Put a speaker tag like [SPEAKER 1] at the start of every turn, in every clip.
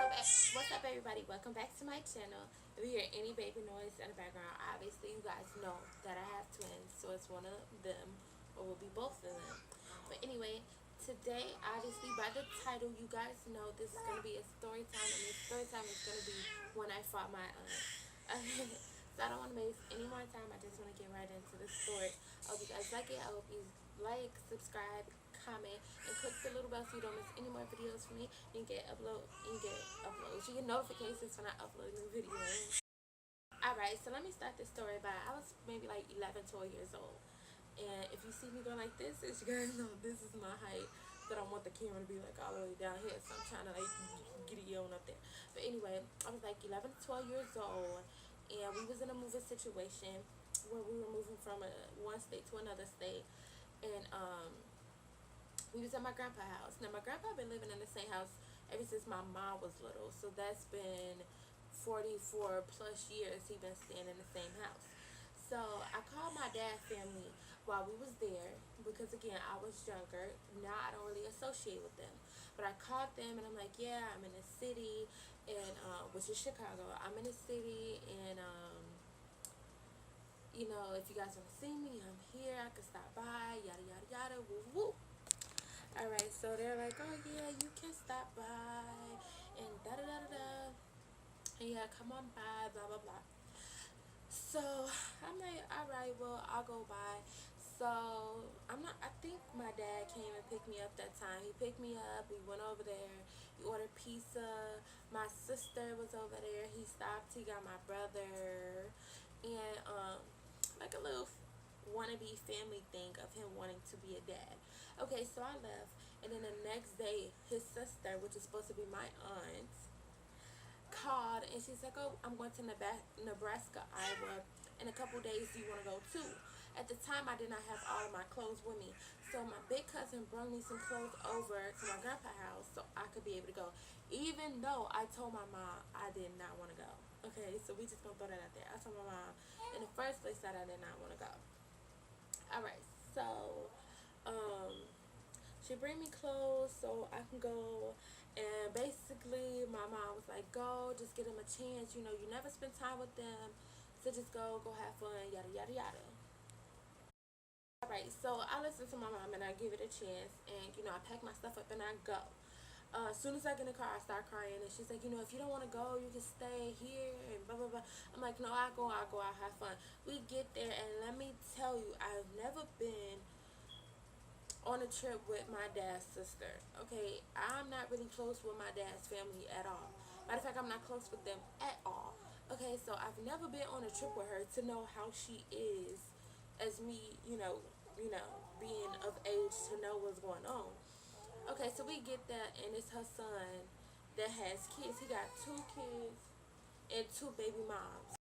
[SPEAKER 1] What's up, everybody? Welcome back to my channel. If you hear any baby noise in the background, obviously you guys know that I have twins, so it's one of them, or will be both of them. But anyway, today, obviously by the title, you guys know this is gonna be a story time, and this story time is gonna be when I fought my aunt. So I don't want to waste any more time. I just want to get right into the story. I hope you guys like it. I hope you like, subscribe, comment, and click the little bell so you don't miss any more videos from me. You get uploads. You get notifications when I upload new videos. Alright, so let me start this story by I was maybe like 11, 12 years old. And if you see me going like this, as you guys know, this is my height. But I want the camera to be like all the way down here, so I'm trying to like get it on up there. But anyway, I was like 11 to 12 years old, and we was in a moving situation where we were moving from one state to another state, and we was at my grandpa's house. Now my grandpa been living in the same house ever since my mom was little, so that's been 44 plus years he been staying in the same house. So I called my dad's family while we was there because again I was younger. Now I don't really associate with them, but I called them and I'm like, yeah, I'm in the city, and which is Chicago. I'm in the city, and you know, if you guys want to see me, I'm here. I can stop by. Yada yada yada. Woo woo. Alright, so they're like, oh yeah, you can stop by, and da da da da da. And yeah, come on by, blah blah blah. So I'm like, alright, well, I'll go by. So I think my dad came and picked me up that time. He picked me up, we went over there, he ordered pizza. My sister was over there. He stopped, he got my brother, and like a little wannabe family thing of him wanting to be a dad. Okay, so I left, and then the next day, his sister, which is supposed to be my aunt, called, and she's like, oh, I'm going to Nebraska, Iowa in a couple days. Do you want to go too? At the time, I did not have all of my clothes with me, so my big cousin brought me some clothes over to my grandpa's house so I could be able to go, even though I told my mom I did not want to go. Okay, so we just gonna throw that out there. I told my mom in the first place that I did not want to go. Alright, so um she bring me clothes so I can go, and basically my mom was like, go, just give them a chance, you know, you never spend time with them, so just go have fun, yada yada yada. Alright, so I listened to my mom and I give it a chance, and you know, I pack my stuff up and I go. As soon as I get in the car, I start crying, and she's like, you know, if you don't want to go, you can stay here, and blah, blah, blah. I'm like, no, I'll have fun. We get there, and let me tell you, I've never been on a trip with my dad's sister. Okay, I'm not really close with my dad's family at all. Matter of fact, I'm not close with them at all. Okay, so I've never been on a trip with her to know how she is as me, being of age to know what's going on. Okay, so we get that, and it's her son that has kids. He got two kids and two baby moms.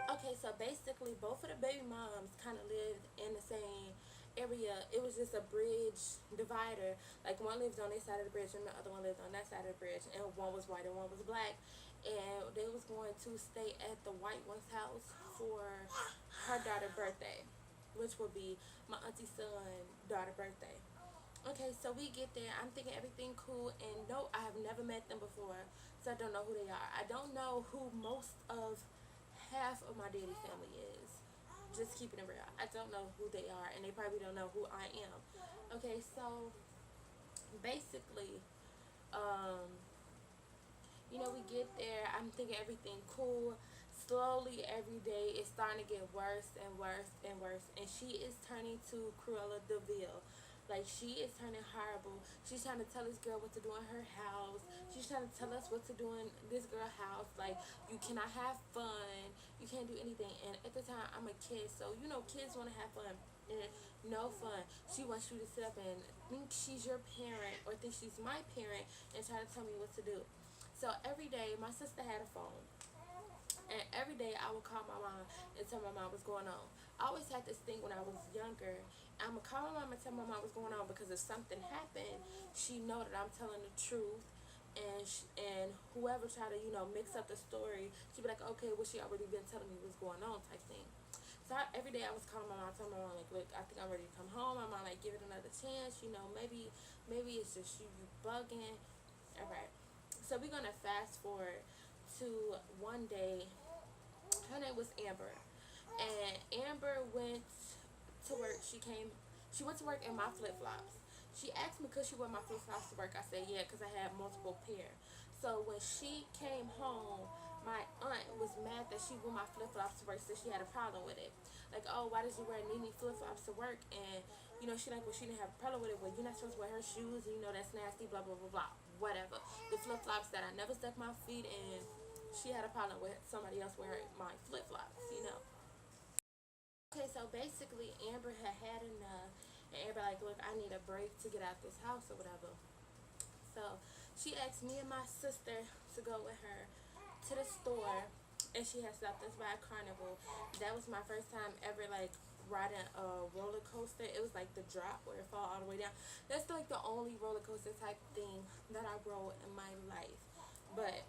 [SPEAKER 1] Okay, so basically, both of the baby moms kind of lived in the same area. It was just a bridge divider. Like, one lived on this side of the bridge, and the other one lived on that side of the bridge. And one was white and one was black. And they was going to stay at the white one's house for her daughter's birthday, which would be my auntie's son daughter's birthday. Okay, so we get there. I'm thinking everything cool, and no, I have never met them before, so I don't know who they are. I don't know who most of half of my daddy's family is. Just keeping it real. I don't know who they are, and they probably don't know who I am. Okay, so basically, um, we get there. I'm thinking everything cool. Slowly, every day, it's starting to get worse and worse and worse. And she is turning to Cruella de Vil. Like, she is turning horrible. She's trying to tell this girl what to do in her house. She's trying to tell us what to do in this girl's house. Like, you cannot have fun. You can't do anything. And at the time, I'm a kid. So, kids want to have fun. And no fun. She wants you to sit up and think she's your parent or think she's my parent and try to tell me what to do. So every day, my sister had a phone, and every day I would call my mom and tell my mom what's going on. I always had this thing when I was younger. I'm going to call my mom and tell my mom what's going on, because if something happened, she know that I'm telling the truth. And whoever try to, mix up the story, she'd be like, okay, well, she already been telling me what's going on type thing. So every day I was calling my mom, telling my mom, like, look, I think I'm ready to come home. My mom, like, give it another chance. Maybe it's just you bugging. All right. So we're gonna fast forward to one day. Her name was Amber, and Amber went to work. She went to work in my flip flops. She asked me could she wear my flip flops to work. I said yeah, because I had multiple pair. So when she came home, my aunt was mad that she wore my flip flops to work, so she had a problem with it. Like, oh, why did you wear Nene flip flops to work? And she like, well, she didn't have a problem with it. Well, you're not supposed to wear her shoes, and that's nasty. Blah blah blah blah. Whatever. The flip flops that I never stuck my feet in. She had a problem with somebody else wearing my flip flops. Okay, so basically Amber had enough, and Amber like, look, I need a break to get out this house or whatever. So she asked me and my sister to go with her to the store, and she had stopped us by a carnival. That was my first time ever like riding a roller coaster. It was like the drop where it fall all the way down. That's like the only roller coaster type thing that I rode in my life. But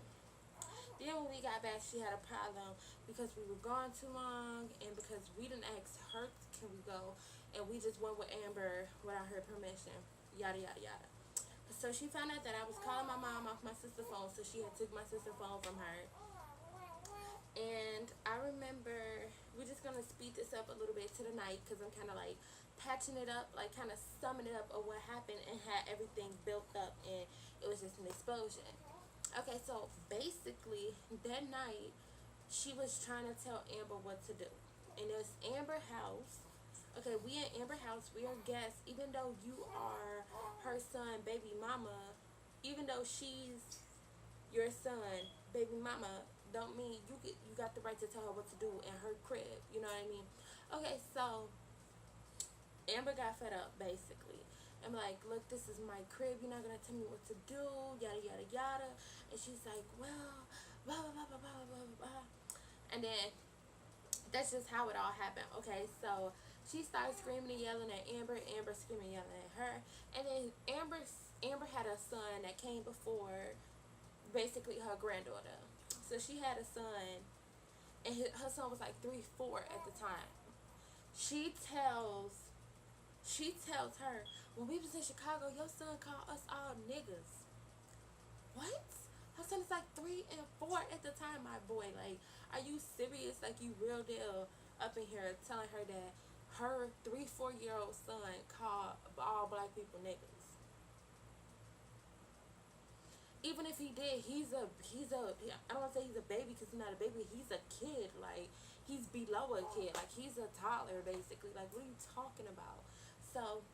[SPEAKER 1] then when we got back, she had a problem because we were gone too long, and because we didn't ask her, can we go? And we just went with Amber without her permission. Yada yada yada. So she found out that I was calling my mom off my sister's phone, so she had took my sister's phone from her. And I remember, we're just gonna speed this up a little bit to the night because I'm kind of like patching it up, like kind of summing it up of what happened and had everything built up, and it was just an explosion. Okay, so basically that night she was trying to tell Amber what to do, and it was Amber house. Okay, we in Amber house, we are guests. Even though you are her son, baby mama, even though she's your son, baby mama, don't mean you got the right to tell her what to do in her crib. You know what I mean? Okay, so Amber got fed up basically. I'm like, look, this is my crib. You're not gonna tell me what to do. Yada yada yada. And she's like, well, blah blah blah blah blah blah blah. And then that's just how it all happened. Okay, so she started screaming and yelling at Amber. Amber screaming and yelling at her. And then Amber had a son that came before, basically her granddaughter. So she had a son, and her son was like 3, 4 at the time. She tells her, when we was in Chicago, your son called us all niggas. What? Her son is like 3 and 4 at the time, my boy. Like, are you serious? Like, you real deal up in here telling her that her 3, 4-year-old son called all black people niggas? Even if he did, I don't want to say he's a baby because he's not a baby. He's a kid. Like, he's below a kid. Like, he's a toddler, basically. Like, what are you talking about? So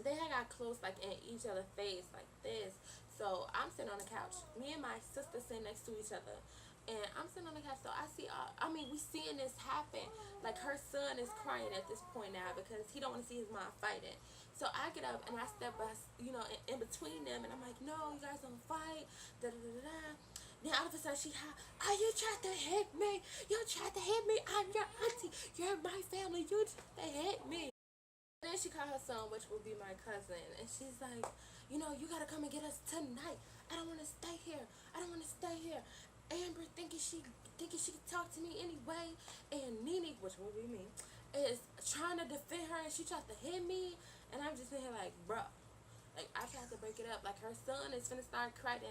[SPEAKER 1] they had got close, like, in each other's face, like this. So I'm sitting on the couch. Me and my sister sitting next to each other. And I'm sitting on the couch, so we seeing this happen. Like, her son is crying at this point now because he don't want to see his mom fighting. So I get up and I step by, in between them, and I'm like, no, you guys don't fight, da da da da. Then all of a sudden she you tried to hit me. You tried to hit me. I'm your auntie. You're my family. You tried to hit me. And then she called her son, which will be my cousin, and she's like, you gotta come and get us tonight. I don't want to stay here. I don't want to stay here. Amber thinking she could talk to me anyway, and Nene, which will be me, is trying to defend her, and she tried to hit me, and I'm just in here like, bruh, like, I tried to break it up. Like, her son is finna start crying,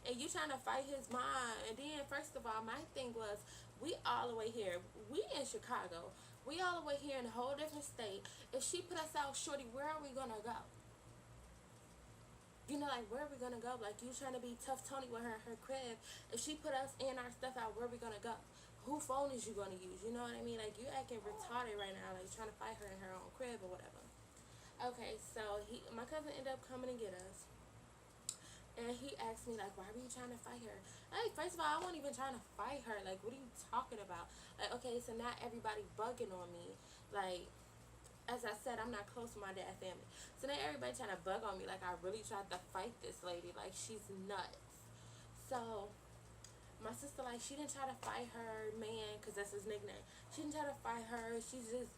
[SPEAKER 1] and you trying to fight his mom. And then, first of all, my thing was, we all the way here. We in Chicago. We all the way here in a whole different state. If she put us out, shorty, where are we gonna go? Like, where are we gonna go? Like, you trying to be tough Tony with her crib. If she put us and our stuff out, where are we gonna go? Who phone is you gonna use? You know what I mean? Like, you acting retarded right now, like trying to fight her in her own crib or whatever. Okay, so my cousin ended up coming to get us. And he asked me, like, why were you trying to fight her? Like, first of all, I wasn't even trying to fight her. Like, what are you talking about? Like, okay, so not everybody bugging on me. Like, as I said, I'm not close to my dad's family. So now everybody trying to bug on me like I really tried to fight this lady. Like, she's nuts. So my sister, like, she didn't try to fight her man, because that's his nickname. She didn't try to fight her. She's just,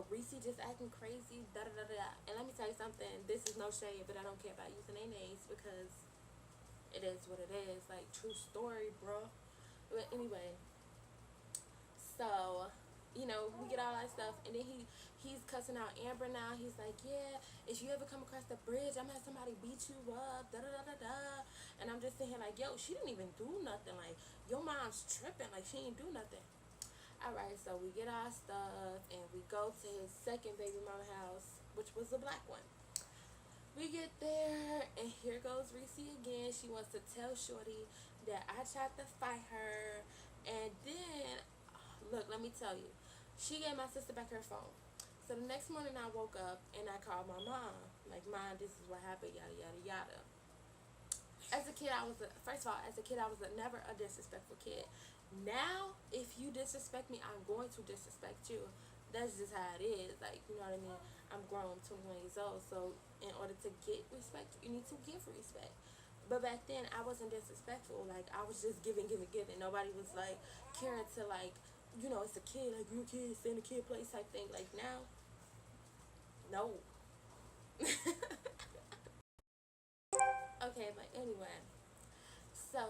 [SPEAKER 1] Reese just acting crazy, da-da-da-da. And let me tell you something. This is no shade, but I don't care about using their names because it is what it is. Like, true story, bro. But anyway, so we get all that stuff, and then he's cussing out Amber now. He's like, yeah, if you ever come across the bridge, I'm gonna have somebody beat you up, da da da da da. And I'm just sitting here like, yo, she didn't even do nothing. Like, your mom's tripping. Like, she didn't do nothing. All right, so we get our stuff and we go to his second baby mama house, which was the black one. We get there, and here goes Reese again. She wants to tell Shorty that I tried to fight her. And then, look, let me tell you, she gave my sister back her phone. So the next morning I woke up and I called my mom. Like, Mom, this is what happened, yada, yada, yada. As a kid, first of all, as a kid, I was never a disrespectful kid. Now, if you disrespect me, I'm going to disrespect you. That's just how it is. Like, you know what I mean? I'm grown, 21 years old. So, in order to get respect, you need to give respect. But back then, I wasn't disrespectful. Like, I was just giving, giving, giving. Nobody was, like, caring to, like, it's a kid. Like, you're a kid, stay in a kid place type thing. Like, now, no. Okay, but anyway. So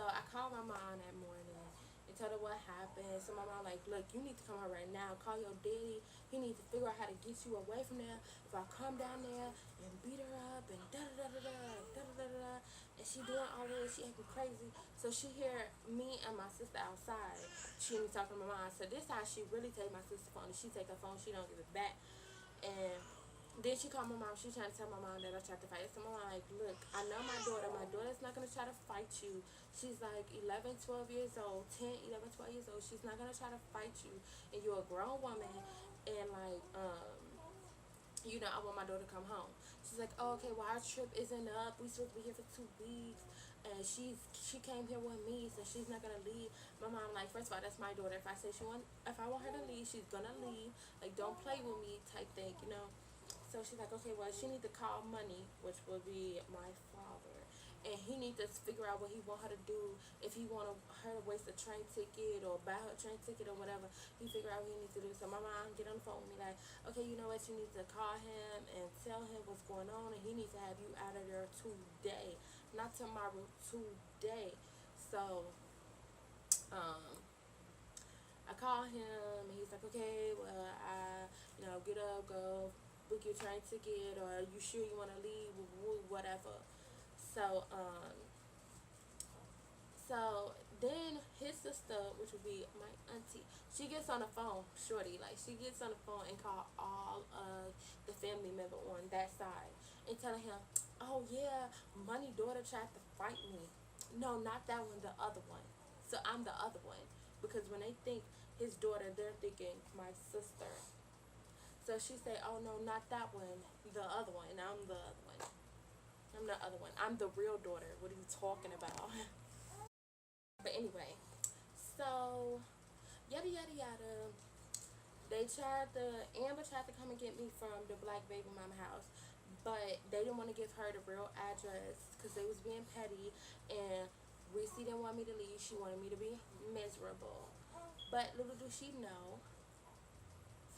[SPEAKER 1] I called my mom that morning and told her what happened. So my mom like, look, you need to come out right now. Call your daddy. He needs to figure out how to get you away from there. If I come down there and beat her up and da da da da da da da da da, and she doing all this, she acting crazy. So she hear me and my sister outside. She me talking to my mom. So this time she really take my sister's phone. And she take her phone. She don't give it back. And then she called my mom. She trying to tell my mom that I tried to fight. So my mom like, look, I know my daughter. My daughter's not going to try to fight you. She's like 11, 12 years old, 10, 11, 12 years old. She's not going to try to fight you. And you're a grown woman. And like, I want my daughter to come home. She's like, oh, okay, well, our trip isn't up. We supposed to be here for 2 weeks. And she came here with me, so she's not gonna leave. My mom like, first of all, that's my daughter. If I want her to leave, she's gonna leave. Like, don't play with me type thing. So she's like, okay, well, she need to call Money, which will be my father, and he needs to figure out what he want her to do. If he want her to waste a train ticket or buy her a train ticket or whatever, he figure out what he needs to do. So my mom get on the phone with me like, okay, you know what? You need to call him and tell him what's going on, and he needs to have you out of there today, not tomorrow, today. So, I call him, and he's like, okay, well, get up, go book your train ticket, or are you sure you want to leave, whatever. So, then his sister, which would be my auntie, she gets on the phone, Shorty, like, she gets on the phone and call all of the family member on that side and telling him, oh, yeah, Money daughter tried to fight me. No, not that one, the other one. So I'm the other one. Because when they think his daughter, they're thinking my sister. So she said, oh, no, not that one, the other one. And I'm the other one. I'm the other one. I'm the real daughter. What are you talking about? But anyway, so, yada, yada, yada. Amber tried to come and get me from the black baby mama house. But they didn't want to give her the real address because they was being petty. And Reese didn't want me to leave. She wanted me to be miserable. But little do she know,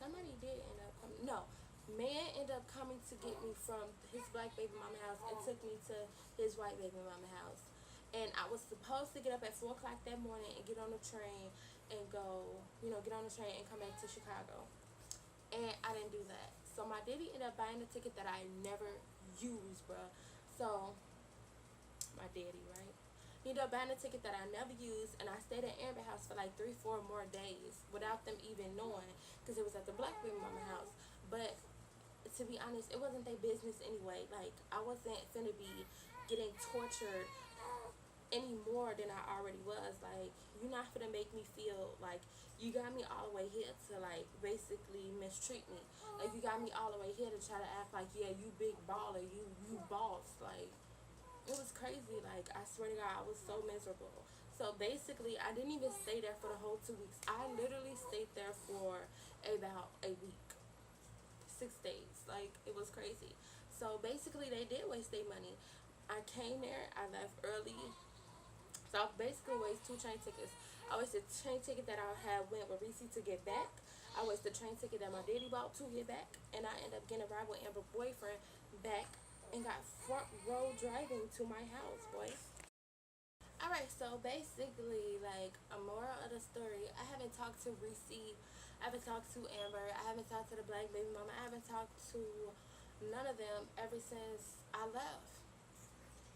[SPEAKER 1] somebody did end up coming. No, man ended up coming to get me from his black baby mama house and took me to his white baby mama house. And I was supposed to get up at 4 o'clock that morning and get on the train and go, get on the train and come back to Chicago. And I didn't do that. So my daddy ended up buying a ticket that I never used, bruh. So, my daddy, right? He ended up buying a ticket that I never used, and I stayed at Amber House for like 3-4 more days without them even knowing, because it was at the black baby mama house. But to be honest, it wasn't their business anyway. Like, I wasn't finna be getting tortured any more than I already was. Like, you're not finna make me feel like you got me all the way here to like basically mistreat me. Like, you got me all the way here to try to act like, yeah, you big baller, you boss. Like, it was crazy. Like, I swear to God, I was so miserable. So basically, I didn't even stay there for the whole 2 weeks. I literally stayed there for about a week, 6 days. Like, it was crazy. So basically, they did waste their money. I came there, I left early. So I basically wasted 2 train tickets. I wasted the train ticket that I had went with Reese to get back. I wasted the train ticket that my daddy bought to get back. And I ended up getting a ride with Amber's boyfriend back and got front row driving to my house, boy. Alright, so basically, like, a moral of the story, I haven't talked to Reese, I haven't talked to Amber, I haven't talked to the black baby mama, I haven't talked to none of them ever since I left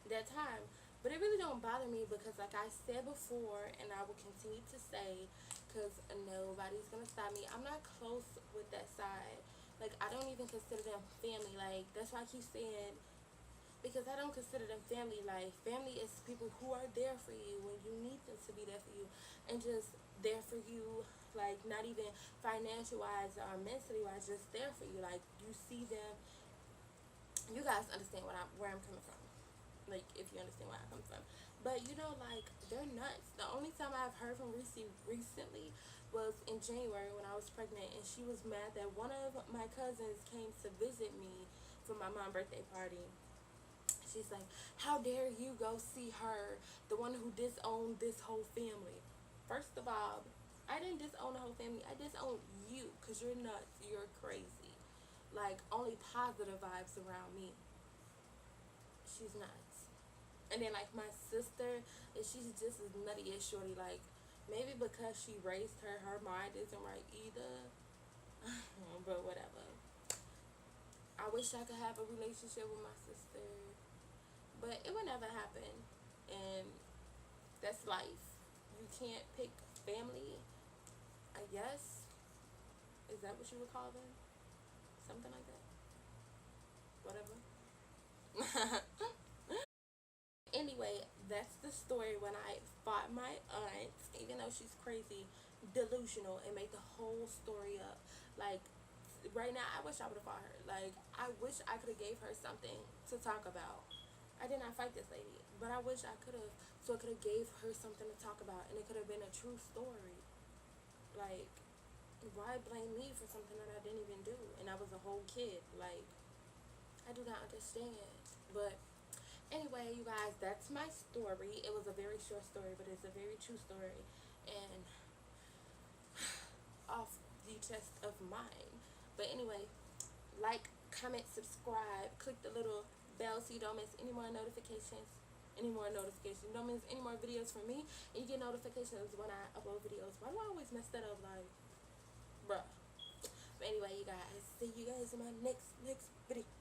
[SPEAKER 1] that time. But it really don't bother me because, like I said before, and I will continue to say, because nobody's gonna stop me, I'm not close with that side. Like, I don't even consider them family. Like, that's why I keep saying, because I don't consider them family. Like, family is people who are there for you when you need them to be there for you, and just there for you, like, not even financial wise or mentally wise, just there for you. Like, you see them, you guys understand where I'm coming from, like, if you understand where I come from. But you know, like, they're nuts. The only time I've heard from Reese recently was in January when I was pregnant, and she was mad that one of my cousins came to visit me for my mom's birthday party. She's like, how dare you go see her, the one who disowned this whole family. First of all, I didn't disown the whole family. I disowned you because you're nuts. You're crazy. Like, only positive vibes around me. She's nuts. And then, like, my sister, she's just as nutty as Shorty. Like, maybe because she raised her, her mind isn't right either. But whatever. I wish I could have a relationship with my sister, but it would never happen. And that's life. You can't pick family, I guess. Is that what you would call them? Something like that. Whatever. Anyway, that's the story when I fought my aunt, even though she's crazy, delusional, and made the whole story up. Like, right now, I wish I would have fought her. Like, I wish I could have gave her something to talk about. I did not fight this lady, but I wish I could have, so I could have gave her something to talk about, and it could have been a true story. Like, why blame me for something that I didn't even do, and I was a whole kid? Like, I do not understand. But anyway, you guys, that's my story. It was a very short story, but it's a very true story, and off the chest of mine. But anyway, like, comment, subscribe, click the little bell so you don't miss any more notifications. You don't miss any more videos from me, and you get notifications when I upload videos. Why do I always mess that up? Like, bruh. But anyway, you guys, see you guys in my next video.